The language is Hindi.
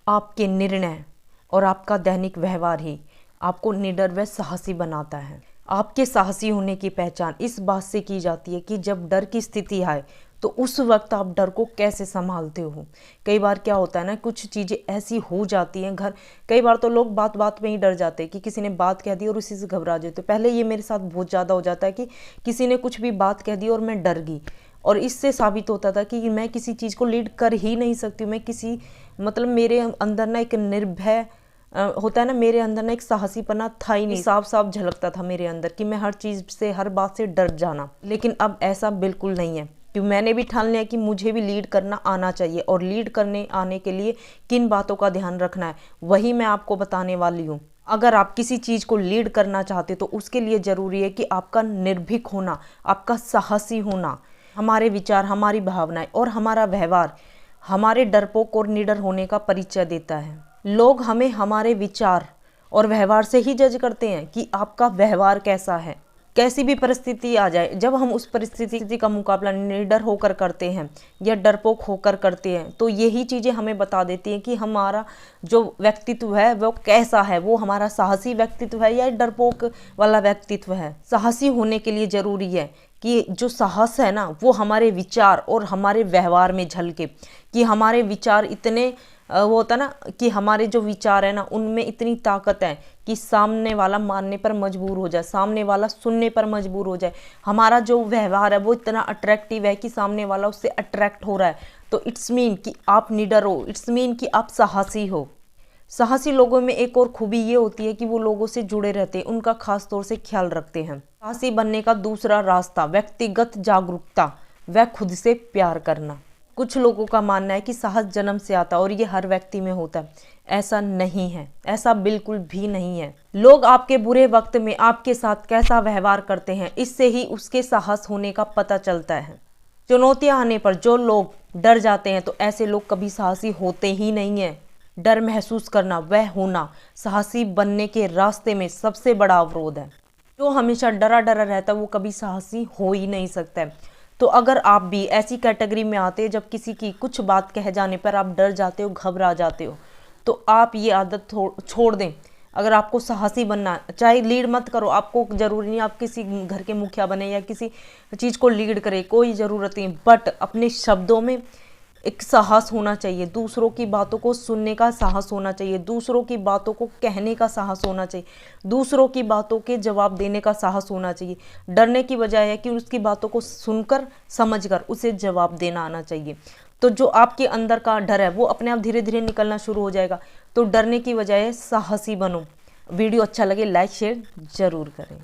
आपके निर्णय और आपका दैनिक व्यवहार ही आपको निडर व साहसी बनाता है। आपके साहसी होने की पहचान इस बात से की जाती है कि जब डर की स्थिति आए तो उस वक्त आप डर को कैसे संभालते हो। कई बार क्या होता है ना, कुछ चीज़ें ऐसी हो जाती हैं कई बार तो लोग बात बात में ही डर जाते हैं कि किसी ने बात कह दी और उसी से घबरा जाते। पहले ये मेरे साथ बहुत ज़्यादा हो जाता है कि किसी ने कुछ भी बात कह दी और मैं डर गई, और इससे साबित होता था कि मैं किसी चीज़ को लीड कर ही नहीं सकती। मैं किसी मेरे अंदर ना एक निर्भय होता है ना, मेरे अंदर ना एक साहसीपना था ही नहीं। साफ साफ झलकता था मेरे अंदर कि मैं हर चीज़ से, हर बात से डर जाना। लेकिन अब ऐसा बिल्कुल नहीं है, क्योंकि मैंने भी ठान लिया कि मुझे भी लीड करना आना चाहिए, और लीड करने आने के लिए किन बातों का ध्यान रखना है वही मैं आपको बताने वाली हूँ। अगर आप किसी चीज़ को लीड करना चाहते तो उसके लिए ज़रूरी है कि आपका निर्भीक होना, आपका साहसी होना। हमारे विचार, हमारी भावनाएं और हमारा व्यवहार हमारे डरपोक और निडर होने का परिचय देता है। लोग हमें हमारे विचार और व्यवहार से ही जज करते हैं कि आपका व्यवहार कैसा है। कैसी भी परिस्थिति आ जाए, जब हम उस परिस्थिति का मुकाबला निडर होकर करते हैं या डरपोक होकर करते हैं तो यही चीज़ें हमें बता देती हैं कि हमारा जो व्यक्तित्व है वो कैसा है। वो हमारा साहसी व्यक्तित्व है या डरपोक वाला व्यक्तित्व है। साहसी होने के लिए ज़रूरी है कि जो साहस है ना वो हमारे विचार और हमारे व्यवहार में झलके, कि हमारे विचार इतने वो होता है ना कि हमारे जो विचार है ना उनमें इतनी ताकत है कि सामने वाला मानने पर मजबूर हो जाए, सामने वाला सुनने पर मजबूर हो जाए। हमारा जो व्यवहार है वो इतना अट्रैक्टिव है कि सामने वाला उससे अट्रैक्ट हो रहा है। तो इट्स मीन कि आप निडर हो, इट्स मीन कि आप साहसी हो। साहसी लोगों में एक और खूबी ये होती है कि वो लोगों से जुड़े रहते हैं, उनका खास तौर से ख्याल रखते हैं। साहसी बनने का दूसरा रास्ता व्यक्तिगत जागरूकता व खुद से प्यार करना। कुछ लोगों का मानना है कि साहस जन्म से आता है और ये हर व्यक्ति में होता है। ऐसा नहीं है, ऐसा बिल्कुल भी नहीं है। लोग आपके बुरे वक्त में आपके साथ कैसा व्यवहार करते हैं इससे ही उसके साहस होने का पता चलता है। चुनौतियां आने पर जो लोग डर जाते हैं तो ऐसे लोग कभी साहसी होते ही नहीं हैं। डर महसूस करना, वह होना साहसी बनने के रास्ते में सबसे बड़ा अवरोध है। जो हमेशा डरा डरा रहता है वो कभी साहसी हो ही नहीं सकता है। तो अगर आप भी ऐसी कैटेगरी में आते हैं जब किसी की कुछ बात कह जाने पर आप डर जाते हो, घबरा जाते हो, तो आप ये आदत छोड़ दें। अगर आपको साहसी बनना, चाहे लीड मत करो, आपको ज़रूरी नहीं आप किसी घर के मुखिया बने या किसी चीज़ को लीड करें, कोई ज़रूरत नहीं, बट अपने शब्दों में एक साहस होना चाहिए। दूसरों की बातों को सुनने का साहस होना चाहिए, दूसरों की बातों को कहने का साहस होना चाहिए, दूसरों की बातों के जवाब देने का साहस होना चाहिए। डरने की बजाय है कि उसकी बातों को सुनकर, समझकर उसे जवाब देना आना चाहिए। तो जो आपके अंदर का डर है वो अपने आप धीरे धीरे निकलना शुरू हो जाएगा। तो डरने की बजाय साहसी बनो। वीडियो अच्छा लगे लाइक शेयर जरूर करें।